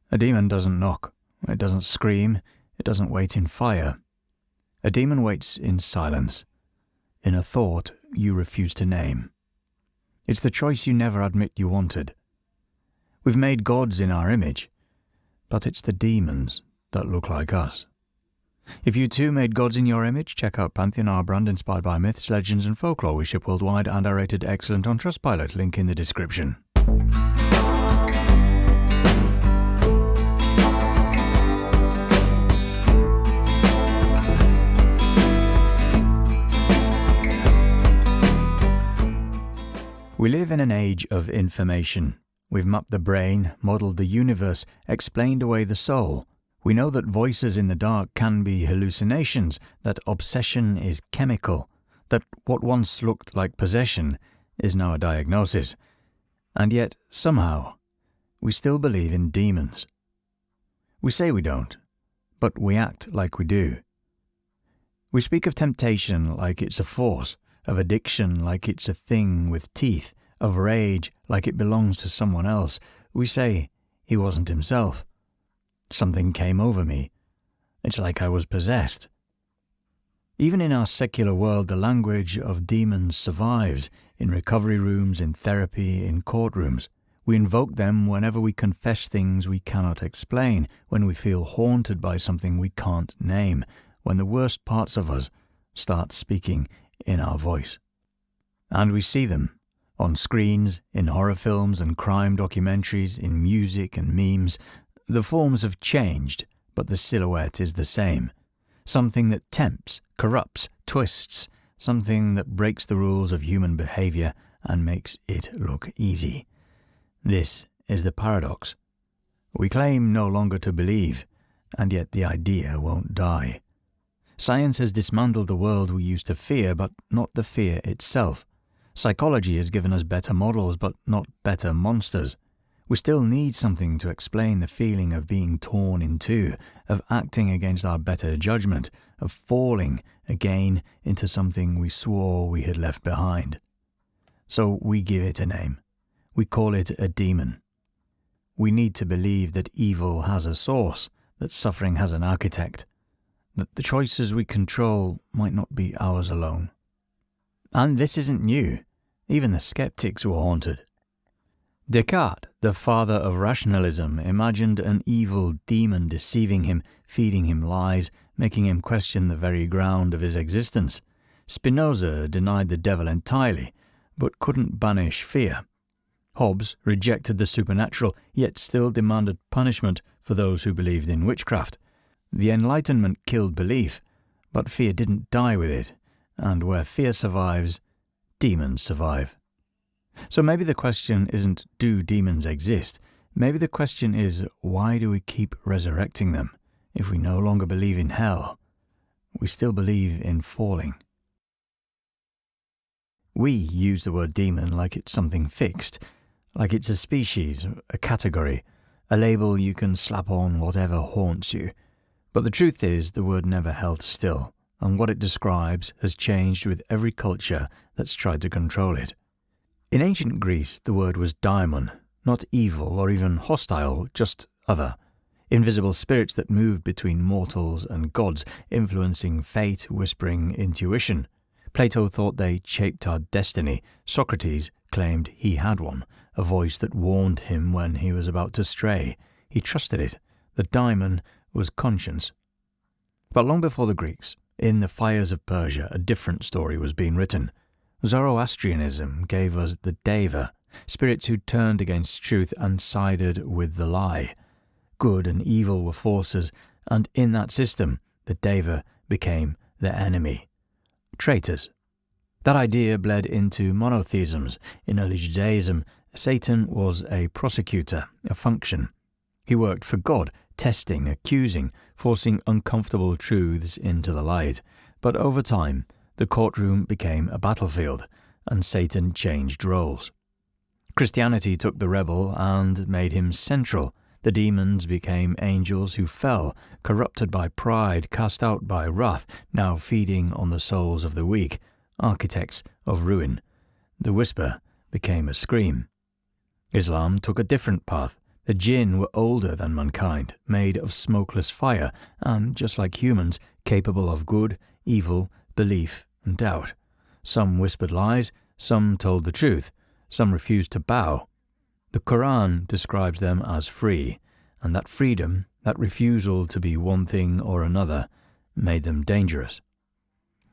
A demon doesn't knock, it doesn't scream, it doesn't wait in fire. A demon waits in silence, in a thought you refuse to name. It's the choice you never admit you wanted. We've made gods in our image, but it's the demons that look like us. If you too made gods in your image, check out Pantheon, our brand inspired by myths, legends and folklore. We ship worldwide and are rated excellent on Trustpilot, link in the description. We live in an age of information. We've mapped the brain, modelled the universe, explained away the soul. We know that voices in the dark can be hallucinations, that obsession is chemical, that what once looked like possession is now a diagnosis. And yet, somehow, we still believe in demons. We say we don't, but we act like we do. We speak of temptation like it's a force, of addiction like it's a thing with teeth, of rage like it belongs to someone else. We say he wasn't himself. Something came over me. It's like I was possessed. Even in our secular world, the language of demons survives, in recovery rooms, in therapy, in courtrooms. We invoke them whenever we confess things we cannot explain, when we feel haunted by something we can't name, when the worst parts of us start speaking in our voice. And we see them on screens, in horror films and crime documentaries, in music and memes. The forms have changed, but the silhouette is the same. Something that tempts, corrupts, twists, something that breaks the rules of human behavior and makes it look easy. This is the paradox. We claim no longer to believe, and yet the idea won't die. Science has dismantled the world we used to fear, but not the fear itself. Psychology has given us better models, but not better monsters. We still need something to explain the feeling of being torn in two, of acting against our better judgment, of falling again into something we swore we had left behind. So we give it a name. We call it a demon. We need to believe that evil has a source, that suffering has an architect, that the choices we control might not be ours alone. And this isn't new. Even the skeptics were haunted. Descartes, the father of rationalism, imagined an evil demon deceiving him, feeding him lies, making him question the very ground of his existence. Spinoza denied the devil entirely, but couldn't banish fear. Hobbes rejected the supernatural, yet still demanded punishment for those who believed in witchcraft. The Enlightenment killed belief, but fear didn't die with it, and where fear survives, demons survive. So maybe the question isn't, do demons exist? Maybe the question is, why do we keep resurrecting them? If we no longer believe in hell, we still believe in falling. We use the word demon like it's something fixed, like it's a species, a category, a label you can slap on whatever haunts you. But the truth is, the word never held still, and what it describes has changed with every culture that's tried to control it. In ancient Greece, the word was daimon, not evil or even hostile, just other. Invisible spirits that moved between mortals and gods, influencing fate, whispering intuition. Plato thought they shaped our destiny. Socrates claimed he had one, a voice that warned him when he was about to stray. He trusted it. The daimon was conscience. But long before the Greeks, in the fires of Persia, a different story was being written. Zoroastrianism gave us the deva, spirits who turned against truth and sided with the lie. Good and evil were forces, and in that system, the deva became the enemy. Traitors. That idea bled into monotheisms. In early Judaism, Satan was a prosecutor, a function. He worked for God, testing, accusing, forcing uncomfortable truths into the light. But over time, the courtroom became a battlefield, and Satan changed roles. Christianity took the rebel and made him central. The demons became angels who fell, corrupted by pride, cast out by wrath, now feeding on the souls of the weak, architects of ruin. The whisper became a scream. Islam took a different path. The jinn were older than mankind, made of smokeless fire, and, just like humans, capable of good, evil, belief, and doubt. Some whispered lies, some told the truth, some refused to bow. The Quran describes them as free, and that freedom, that refusal to be one thing or another, made them dangerous.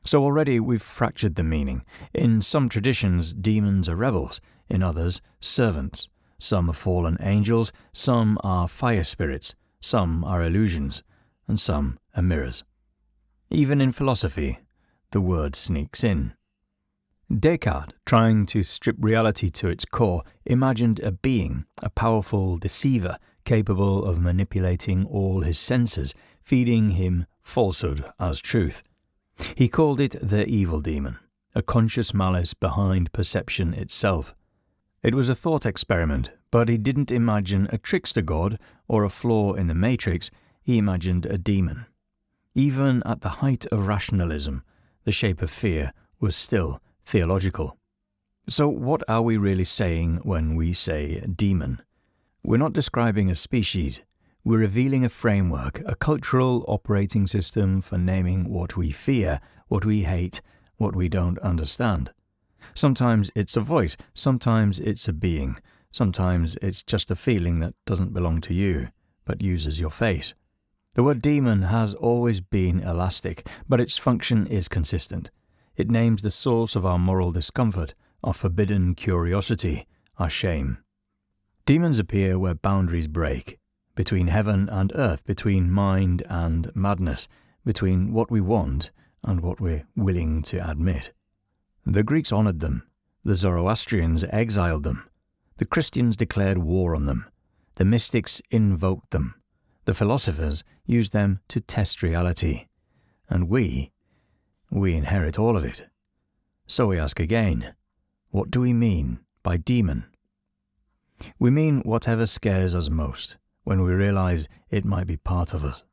So already we've fractured the meaning. In some traditions, demons are rebels, in others, servants. Some are fallen angels, some are fire spirits, some are illusions, and some are mirrors. Even in philosophy, the word sneaks in. Descartes, trying to strip reality to its core, imagined a being, a powerful deceiver, capable of manipulating all his senses, feeding him falsehood as truth. He called it the evil demon, a conscious malice behind perception itself. It was a thought experiment, but he didn't imagine a trickster god or a flaw in the matrix, he imagined a demon. Even at the height of rationalism, the shape of fear was still theological. So what are we really saying when we say demon? We're not describing a species, we're revealing a framework, a cultural operating system for naming what we fear, what we hate, what we don't understand. Sometimes it's a voice, sometimes it's a being, sometimes it's just a feeling that doesn't belong to you, but uses your face. The word demon has always been elastic, but its function is consistent. It names the source of our moral discomfort, our forbidden curiosity, our shame. Demons appear where boundaries break, between heaven and earth, between mind and madness, between what we want and what we're willing to admit. The Greeks honored them, the Zoroastrians exiled them, the Christians declared war on them, the mystics invoked them, the philosophers used them to test reality, and we inherit all of it. So we ask again, what do we mean by demon? We mean whatever scares us most, when we realize it might be part of us.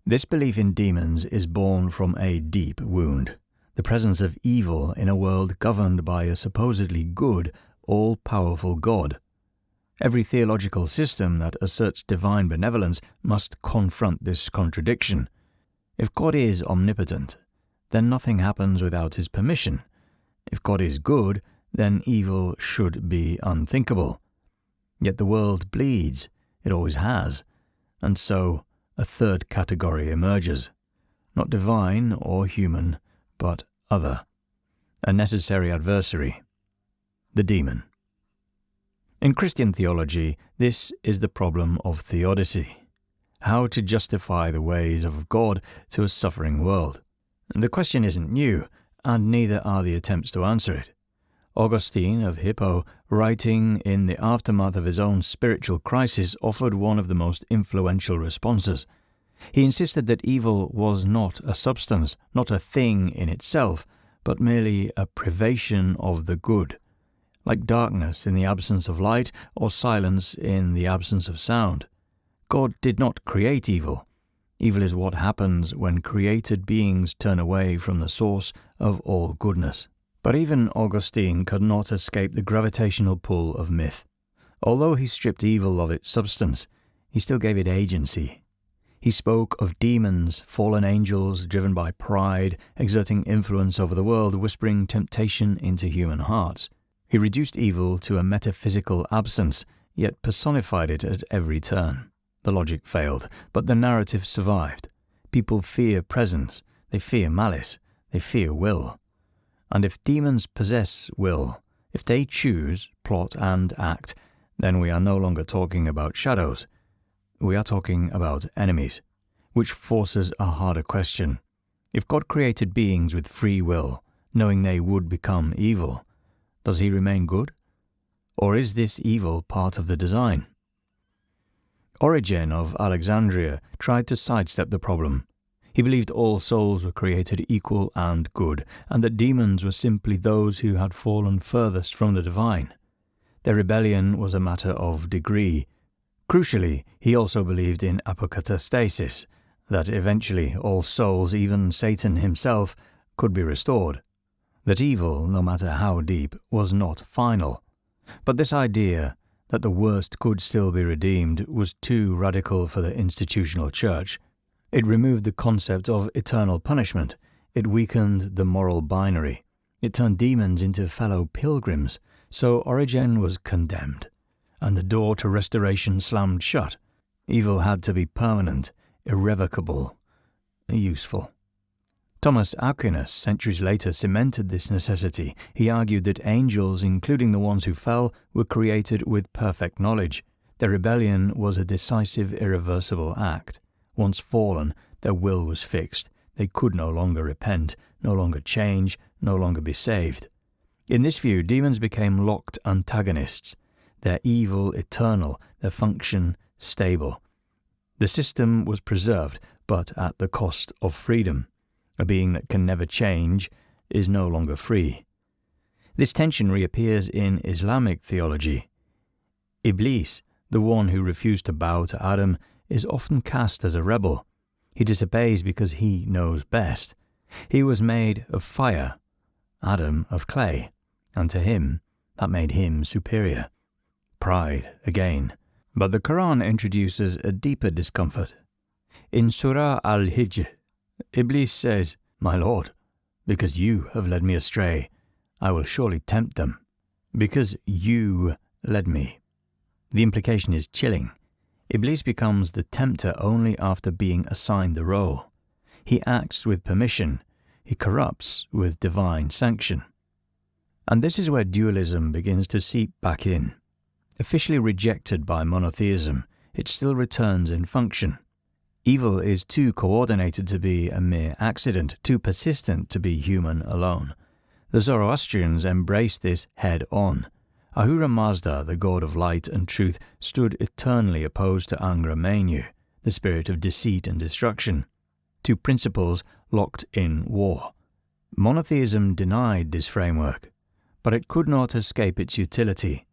This belief in demons is born from a deep wound, the presence of evil in a world governed by a supposedly good, all-powerful God. Every theological system that asserts divine benevolence must confront this contradiction. If God is omnipotent, then nothing happens without his permission. If God is good, then evil should be unthinkable. Yet the world bleeds, it always has, and so a third category emerges, not divine or human, but other, a necessary adversary, the demon. In Christian theology, this is the problem of Theodicy, how to justify the ways of God to a suffering world. The question isn't new, and neither are the attempts to answer it. Augustine of Hippo, writing in the aftermath of his own spiritual crisis, offered one of the most influential responses. He insisted that evil was not a substance, not a thing in itself, but merely a privation of the good, like darkness in the absence of light or silence in the absence of sound. God did not create evil. Evil is what happens when created beings turn away from the source of all goodness. But even Augustine could not escape the gravitational pull of myth. Although he stripped evil of its substance, he still gave it agency. He spoke of demons, fallen angels driven by pride, exerting influence over the world, whispering temptation into human hearts. He reduced evil to a metaphysical absence, yet personified it at every turn. The logic failed, but the narrative survived. People fear presence, they fear malice, they fear will. And if demons possess will, if they choose, plot and act, then we are no longer talking about shadows. We are talking about enemies, which forces a harder question. If God created beings with free will, knowing they would become evil, does he remain good? Or is this evil part of the design? Origen of Alexandria tried to sidestep the problem. He believed all souls were created equal and good, and that demons were simply those who had fallen furthest from the divine. Their rebellion was a matter of degree. Crucially, he also believed in apokatastasis, that eventually all souls, even Satan himself, could be restored. That evil, no matter how deep, was not final. But this idea, that the worst could still be redeemed, was too radical for the institutional church. It removed the concept of eternal punishment. It weakened the moral binary. It turned demons into fellow pilgrims. So Origen was condemned, and the door to restoration slammed shut. Evil had to be permanent, irrevocable, useful. Thomas Aquinas, centuries later, cemented this necessity. He argued that angels, including the ones who fell, were created with perfect knowledge. Their rebellion was a decisive, irreversible act. Once fallen, their will was fixed. They could no longer repent, no longer change, no longer be saved. In this view, demons became locked antagonists. Their evil eternal, their function stable. The system was preserved, but at the cost of freedom. A being that can never change is no longer free. This tension reappears in Islamic theology. Iblis, the one who refused to bow to Adam, is often cast as a rebel. He disobeys because he knows best. He was made of fire, Adam of clay, and to him, that made him superior. Pride, again. But the Quran introduces a deeper discomfort. In Surah Al-Hijr, Iblis says, "My Lord, because you have led me astray, I will surely tempt them. Because you led me." The implication is chilling. Iblis becomes the tempter only after being assigned the role. He acts with permission. He corrupts with divine sanction. And this is where dualism begins to seep back in. Officially rejected by monotheism, it still returns in function. Evil is too coordinated to be a mere accident, too persistent to be human alone. The Zoroastrians embraced this head-on. Ahura Mazda, the god of light and truth, stood eternally opposed to Angra Mainyu, the spirit of deceit and destruction. Two principles locked in war. Monotheism denied this framework, but it could not escape its utility.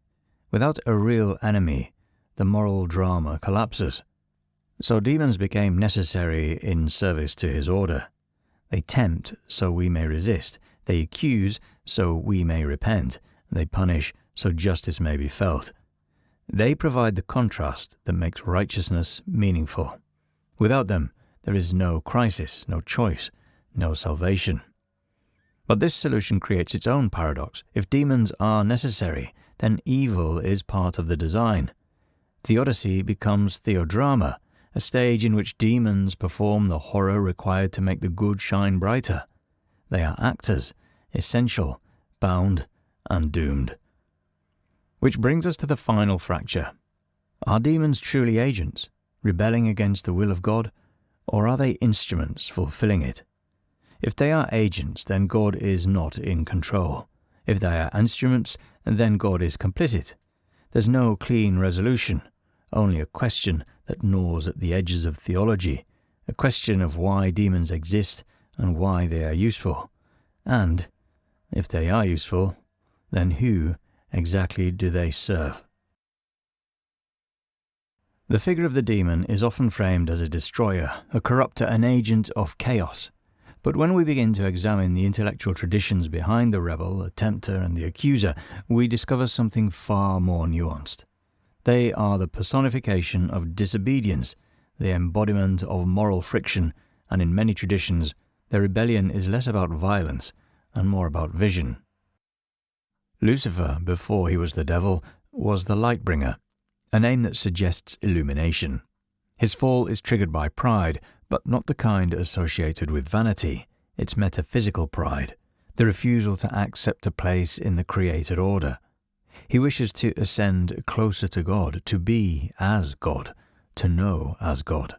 Without a real enemy, the moral drama collapses. So demons became necessary in service to his order. They tempt so we may resist. They accuse so we may repent. They punish so justice may be felt. They provide the contrast that makes righteousness meaningful. Without them, there is no crisis, no choice, no salvation. But this solution creates its own paradox. If demons are necessary, then evil is part of the design. Theodicy becomes theodrama, a stage in which demons perform the horror required to make the good shine brighter. They are actors, essential, bound, and doomed. Which brings us to the final fracture. Are demons truly agents, rebelling against the will of God, or are they instruments fulfilling it? If they are agents, then God is not in control. If they are instruments, then God is complicit. There's no clean resolution, only a question that gnaws at the edges of theology, a question of why demons exist and why they are useful. And, if they are useful, then who exactly do they serve? The figure of the demon is often framed as a destroyer, a corrupter, an agent of chaos. But when we begin to examine the intellectual traditions behind the rebel, the tempter, and the accuser, we discover something far more nuanced. They are the personification of disobedience, the embodiment of moral friction, and in many traditions, their rebellion is less about violence and more about vision. Lucifer, before he was the devil, was the light-bringer, a name that suggests illumination. His fall is triggered by pride, but not the kind associated with vanity. It's metaphysical pride, the refusal to accept a place in the created order. He wishes to ascend closer to God, to be as God, to know as God.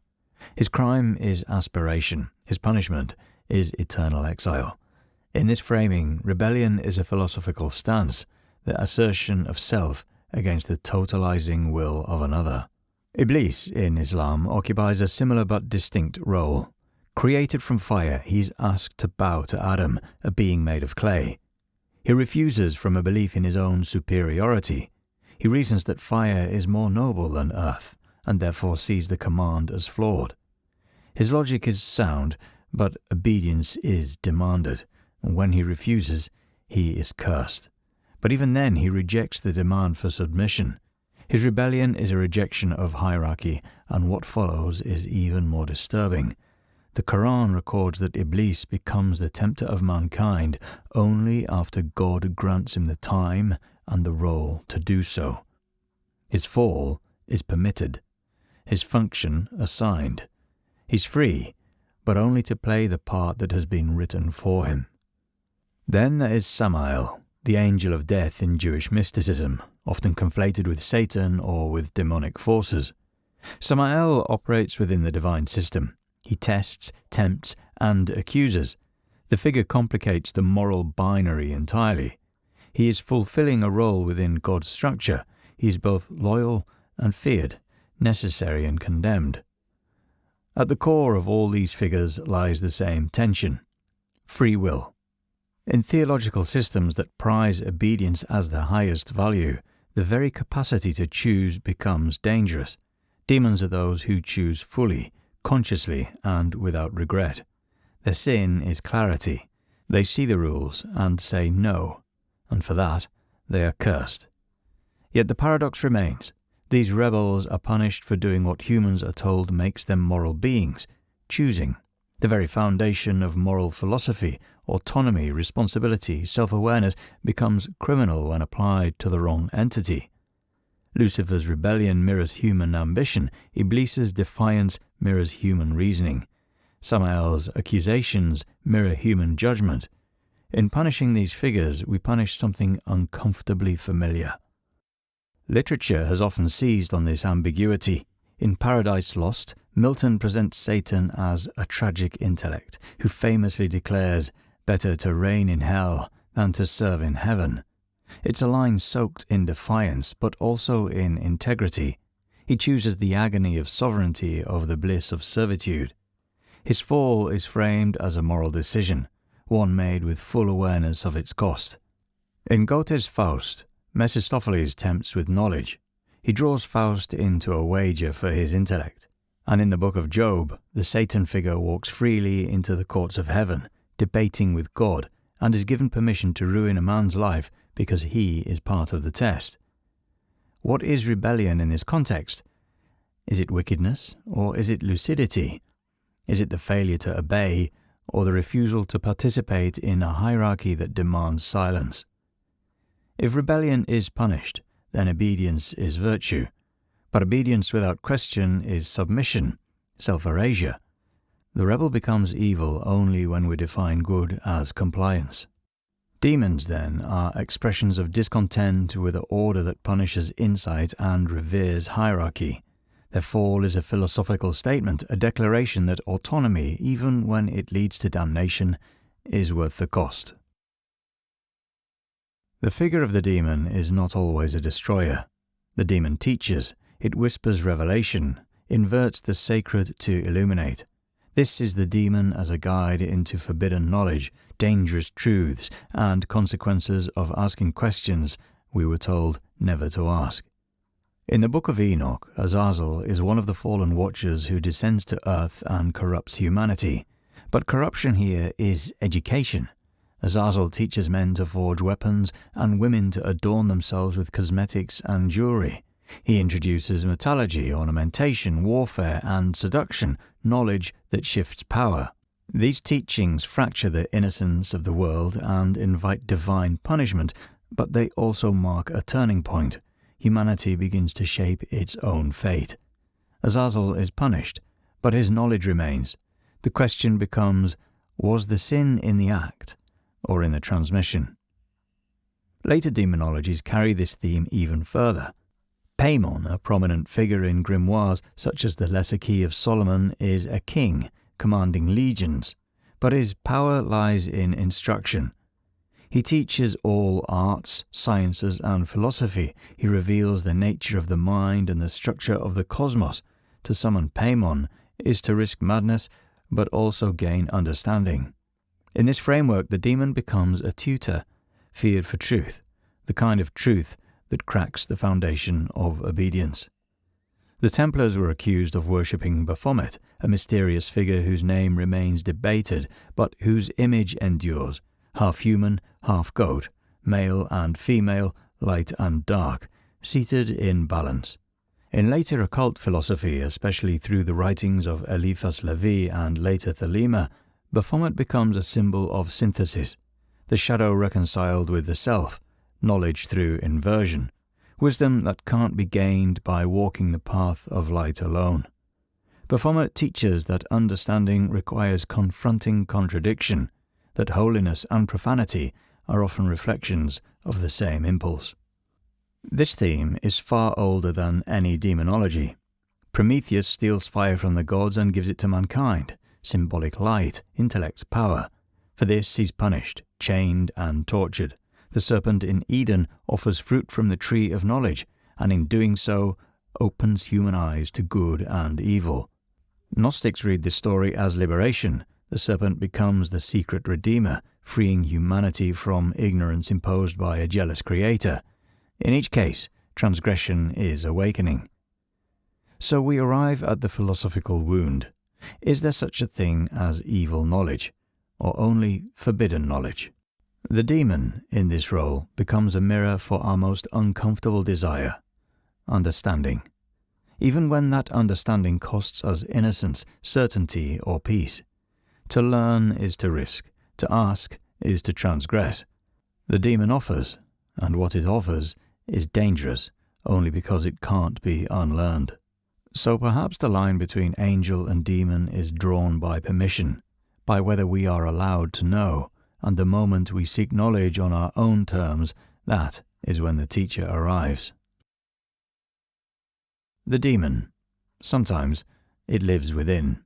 His crime is aspiration. His punishment is eternal exile. In this framing, rebellion is a philosophical stance, the assertion of self against the totalizing will of another. Iblis, in Islam, occupies a similar but distinct role. Created from fire, he's asked to bow to Adam, a being made of clay. He refuses from a belief in his own superiority. He reasons that fire is more noble than earth, and therefore sees the command as flawed. His logic is sound, but obedience is demanded, and when he refuses, he is cursed. But even then he rejects the demand for submission. His rebellion is a rejection of hierarchy, and what follows is even more disturbing. The Quran records that Iblis becomes the tempter of mankind only after God grants him the time and the role to do so. His fall is permitted, his function assigned. He's free, but only to play the part that has been written for him. Then there is Samael, the angel of death in Jewish mysticism, often conflated with Satan or with demonic forces. Samael operates within the divine system. He tests, tempts, and accuses. The figure complicates the moral binary entirely. He is fulfilling a role within God's structure. He is both loyal and feared, necessary and condemned. At the core of all these figures lies the same tension: free will. In theological systems that prize obedience as the highest value, the very capacity to choose becomes dangerous. Demons are those who choose fully, consciously, and without regret. Their sin is clarity. They see the rules and say no, and for that they are cursed. Yet the paradox remains. These rebels are punished for doing what humans are told makes them moral beings, choosing. The very foundation of moral philosophy, autonomy, responsibility, self-awareness, becomes criminal when applied to the wrong entity. Lucifer's rebellion mirrors human ambition. Iblis's defiance mirrors human reasoning. Samael's accusations mirror human judgment. In punishing these figures, we punish something uncomfortably familiar. Literature has often seized on this ambiguity. In Paradise Lost, Milton presents Satan as a tragic intellect who famously declares, "Better to reign in hell than to serve in heaven." It's a line soaked in defiance, but also in integrity. He chooses the agony of sovereignty over the bliss of servitude. His fall is framed as a moral decision, one made with full awareness of its cost. In Goethe's Faust, Mephistopheles tempts with knowledge. He draws Faust into a wager for his intellect. And in the book of Job, the Satan figure walks freely into the courts of heaven, debating with God, and is given permission to ruin a man's life because he is part of the test. What is rebellion in this context? Is it wickedness, or is it lucidity? Is it the failure to obey, or the refusal to participate in a hierarchy that demands silence? If rebellion is punished, then obedience is virtue. But obedience without question is submission, self-erasure. The rebel becomes evil only when we define good as compliance. Demons, then, are expressions of discontent with an order that punishes insight and reveres hierarchy. Their fall is a philosophical statement, a declaration that autonomy, even when it leads to damnation, is worth the cost. The figure of the demon is not always a destroyer. The demon teaches. It whispers revelation, inverts the sacred to illuminate. This is the demon as a guide into forbidden knowledge, dangerous truths, and consequences of asking questions we were told never to ask. In the Book of Enoch, Azazel is one of the fallen watchers who descends to earth and corrupts humanity. But corruption here is education. Azazel teaches men to forge weapons and women to adorn themselves with cosmetics and jewelry. He introduces metallurgy, ornamentation, warfare, and seduction, knowledge that shifts power. These teachings fracture the innocence of the world and invite divine punishment, but they also mark a turning point. Humanity begins to shape its own fate. Azazel is punished, but his knowledge remains. The question becomes, was the sin in the act or in the transmission? Later demonologies carry this theme even further. Paimon, a prominent figure in grimoires such as the Lesser Key of Solomon, is a king commanding legions, but his power lies in instruction. He teaches all arts, sciences, and philosophy. He reveals the nature of the mind and the structure of the cosmos. To summon Paimon is to risk madness, but also gain understanding. In this framework, the demon becomes a tutor, feared for truth, the kind of truth that cracks the foundation of obedience. The Templars were accused of worshipping Baphomet, a mysterious figure whose name remains debated, but whose image endures, half human, half goat, male and female, light and dark, seated in balance. In later occult philosophy, especially through the writings of Eliphas Levi and later Thelema, Baphomet becomes a symbol of synthesis, the shadow reconciled with the self, knowledge through inversion, wisdom that can't be gained by walking the path of light alone. Baphomet teaches that understanding requires confronting contradiction, that holiness and profanity are often reflections of the same impulse. This theme is far older than any demonology. Prometheus steals fire from the gods and gives it to mankind, symbolic light, intellect, power. For this he's punished, chained and tortured. The serpent in Eden offers fruit from the tree of knowledge, and in doing so opens human eyes to good and evil. Gnostics read this story as liberation. The serpent becomes the secret redeemer, freeing humanity from ignorance imposed by a jealous creator. In each case, transgression is awakening. So we arrive at the philosophical wound. Is there such a thing as evil knowledge, or only forbidden knowledge? The demon, in this role, becomes a mirror for our most uncomfortable desire, understanding. Even when that understanding costs us innocence, certainty, or peace. To learn is to risk, to ask is to transgress. The demon offers, and what it offers is dangerous, only because it can't be unlearned. So perhaps the line between angel and demon is drawn by permission, by whether we are allowed to know, and the moment we seek knowledge on our own terms, that is when the teacher arrives. The demon. Sometimes it lives within.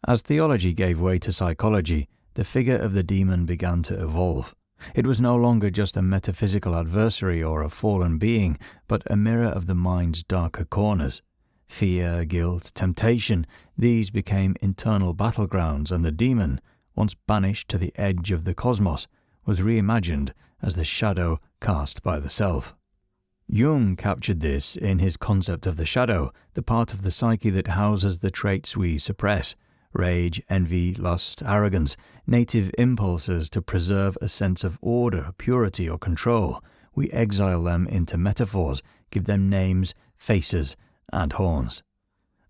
As theology gave way to psychology, the figure of the demon began to evolve. It was no longer just a metaphysical adversary or a fallen being, but a mirror of the mind's darker corners. Fear, guilt, temptation, these became internal battlegrounds, and the demon, once banished to the edge of the cosmos, was reimagined as the shadow cast by the self. Jung captured this in his concept of the shadow, the part of the psyche that houses the traits we suppress: rage, envy, lust, arrogance, native impulses to preserve a sense of order, purity, or control. We exile them into metaphors, give them names, faces, and horns.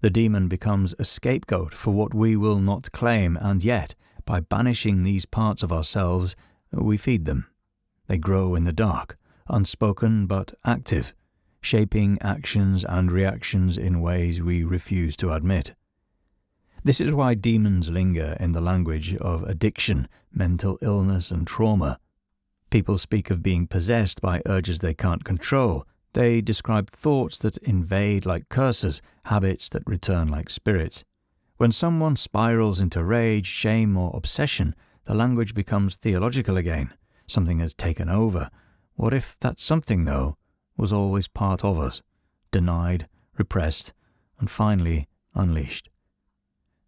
The demon becomes a scapegoat for what we will not claim, and yet, by banishing these parts of ourselves, we feed them. They grow in the dark, unspoken but active, shaping actions and reactions in ways we refuse to admit. This is why demons linger in the language of addiction, mental illness, and trauma. People speak of being possessed by urges they can't control. They describe thoughts that invade like curses, habits that return like spirits. When someone spirals into rage, shame, or obsession, the language becomes theological again. Something has taken over. What if that something, though, was always part of us, denied, repressed, and finally unleashed?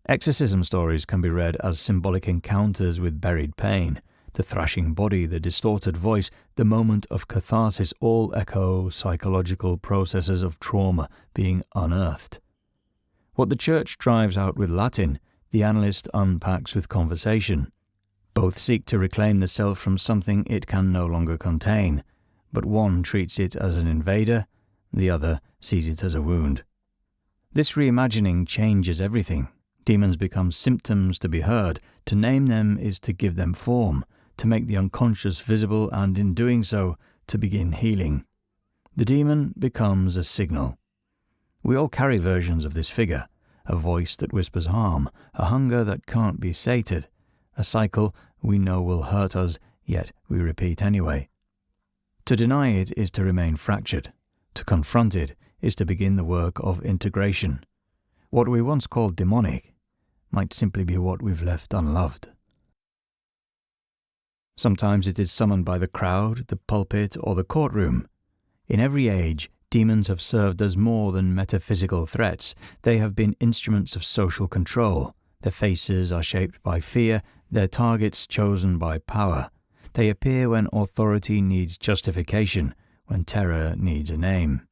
Exorcism stories can be read as symbolic encounters with buried pain. The thrashing body, the distorted voice, the moment of catharsis all echo psychological processes of trauma being unearthed. What the Church drives out with Latin, the analyst unpacks with conversation. Both seek to reclaim the self from something it can no longer contain, but one treats it as an invader, the other sees it as a wound. This reimagining changes everything. Demons become symptoms to be heard. To name them is to give them form, to make the unconscious visible, and in doing so, to begin healing. The demon becomes a signal. We all carry versions of this figure, a voice that whispers harm, a hunger that can't be sated, a cycle we know will hurt us, yet we repeat anyway. To deny it is to remain fractured. To confront it is to begin the work of integration. What we once called demonic might simply be what we've left unloved. Sometimes it is summoned by the crowd, the pulpit, or the courtroom. In every age, demons have served as more than metaphysical threats. They have been instruments of social control. Their faces are shaped by fear, their targets chosen by power. They appear when authority needs justification, when terror needs a name.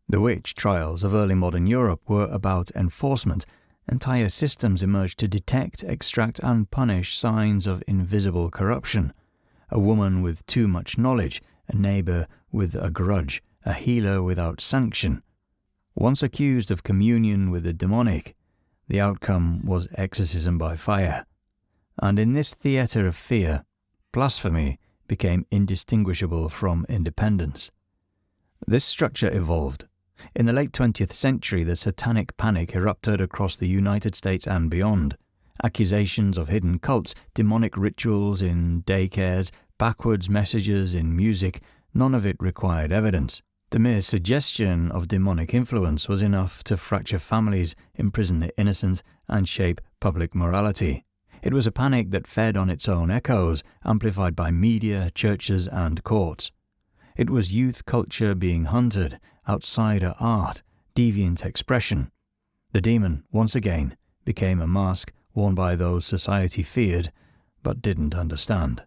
The witch trials of early modern Europe were about enforcement. Entire systems emerged to detect, extract, and punish signs of invisible corruption. A woman with too much knowledge, a neighbour with a grudge, a healer without sanction. Once accused of communion with the demonic, the outcome was exorcism by fire. And in this theatre of fear, blasphemy became indistinguishable from independence. This structure evolved. In the late 20th century, the satanic panic erupted across the United States and beyond. Accusations of hidden cults, demonic rituals in daycares, backwards messages in music, none of it required evidence. The mere suggestion of demonic influence was enough to fracture families, imprison the innocent, and shape public morality. It was a panic that fed on its own echoes, amplified by media, churches, and courts. It was youth culture being hunted, outsider art, deviant expression. The demon, once again, became a mask worn by those society feared but didn't understand.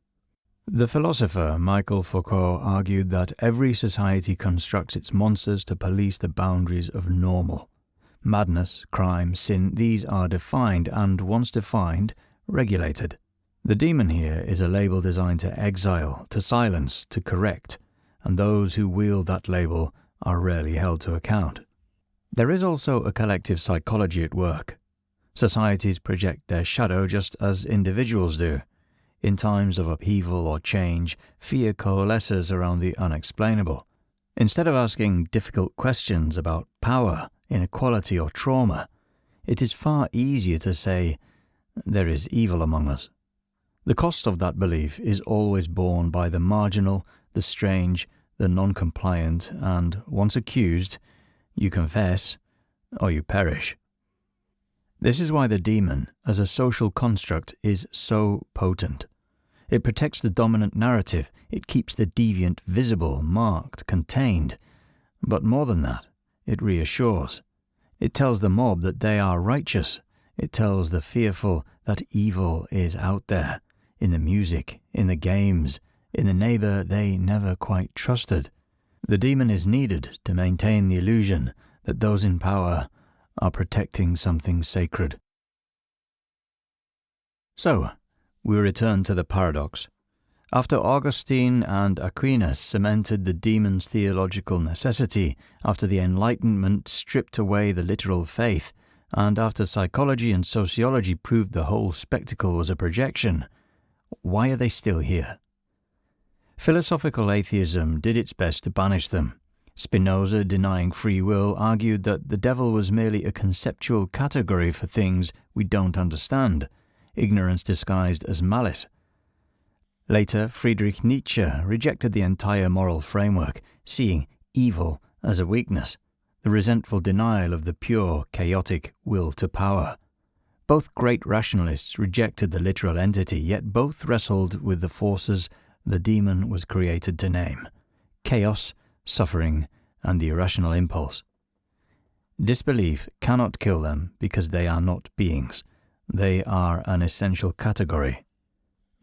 The philosopher Michel Foucault argued that every society constructs its monsters to police the boundaries of normal. Madness, crime, sin, these are defined and, once defined, regulated. The demon here is a label designed to exile, to silence, to correct, and those who wield that label are rarely held to account. There is also a collective psychology at work. Societies project their shadow just as individuals do. In times of upheaval or change, fear coalesces around the unexplainable. Instead of asking difficult questions about power, inequality, or trauma, it is far easier to say, "There is evil among us." The cost of that belief is always borne by the marginal, the strange, the non-compliant, and, once accused, you confess or you perish. This is why the demon, as a social construct, is so potent. It protects the dominant narrative, it keeps the deviant visible, marked, contained. But more than that, it reassures. It tells the mob that they are righteous. It tells the fearful that evil is out there, in the music, in the games, in the neighbor they never quite trusted. The demon is needed to maintain the illusion that those in power are protecting something sacred. So, we return to the paradox. After Augustine and Aquinas cemented the demon's theological necessity, after the Enlightenment stripped away the literal faith, and after psychology and sociology proved the whole spectacle was a projection, why are they still here? Philosophical atheism did its best to banish them. Spinoza, denying free will, argued that the devil was merely a conceptual category for things we don't understand, ignorance disguised as malice. Later, Friedrich Nietzsche rejected the entire moral framework, seeing evil as a weakness, the resentful denial of the pure, chaotic will to power. Both great rationalists rejected the literal entity, yet both wrestled with the forces the demon was created to name: chaos, suffering, and the irrational impulse. Disbelief cannot kill them because they are not beings. They are an essential category.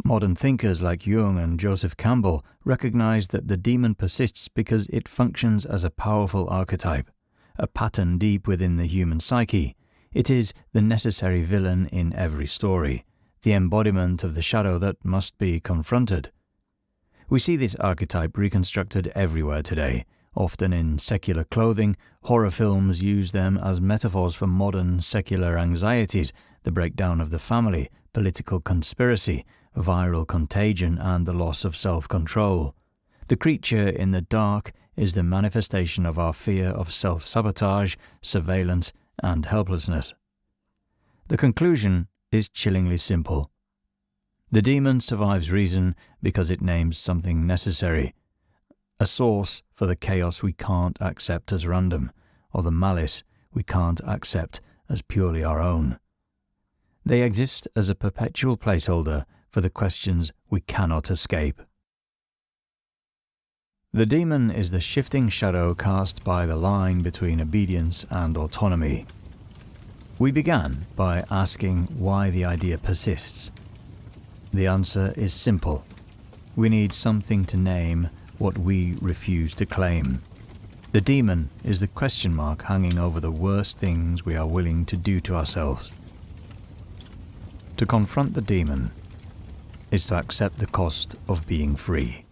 Modern thinkers like Jung and Joseph Campbell recognize that the demon persists because it functions as a powerful archetype, a pattern deep within the human psyche. It is the necessary villain in every story, the embodiment of the shadow that must be confronted. We see this archetype reconstructed everywhere today, often in secular clothing. Horror films use them as metaphors for modern secular anxieties, the breakdown of the family, political conspiracy, viral contagion, and the loss of self-control. The creature in the dark is the manifestation of our fear of self-sabotage, surveillance, and helplessness. The conclusion is chillingly simple. The demon survives reason because it names something necessary, a source for the chaos we can't accept as random, or the malice we can't accept as purely our own. They exist as a perpetual placeholder for the questions we cannot escape. The demon is the shifting shadow cast by the line between obedience and autonomy. We began by asking why the idea persists. The answer is simple. We need something to name what we refuse to claim. The demon is the question mark hanging over the worst things we are willing to do to ourselves. To confront the demon is to accept the cost of being free.